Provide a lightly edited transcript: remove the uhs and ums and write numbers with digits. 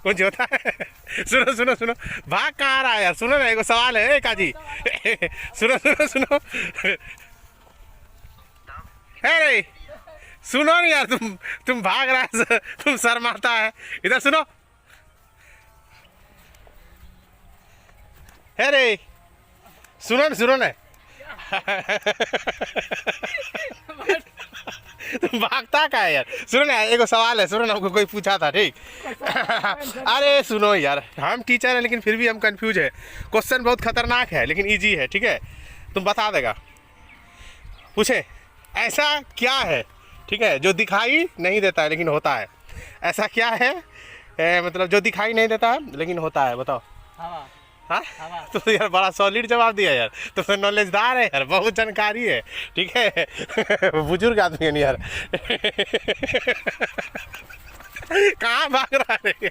कुछ होता है। सुनो सुनो सुनो, भाग कहाँ रहा है यार? सुनो ना, एक सवाल है काजी। सुनो सुनो सुनो, अरे सुनो नहीं यार, तुम भाग रहा है, तुम शर्माता है। इधर सुनो, अरे सुनो ना, सुनो ना। तुम भागता क्या है यार? सुनो ना, एक सवाल है, सुनो ना, हमको कोई पूछा था, ठीक? अरे सुनो यार, हम टीचर हैं लेकिन फिर भी हम कंफ्यूज है। क्वेश्चन बहुत खतरनाक है लेकिन इजी है, ठीक है? तुम बता देगा। पूछे, ऐसा क्या है, ठीक है, जो दिखाई नहीं देता है लेकिन होता है? ऐसा क्या है मतलब जो दिखाई नहीं देता है लेकिन होता है? बताओ। हवा। हाँ, तो यार बड़ा सॉलिड जवाब दिया यार, तो नॉलेजदार है यार, बहुत जानकारी है, ठीक है? बुजुर्ग आदमी है नहीं यार। कहाँ भाग रहा है?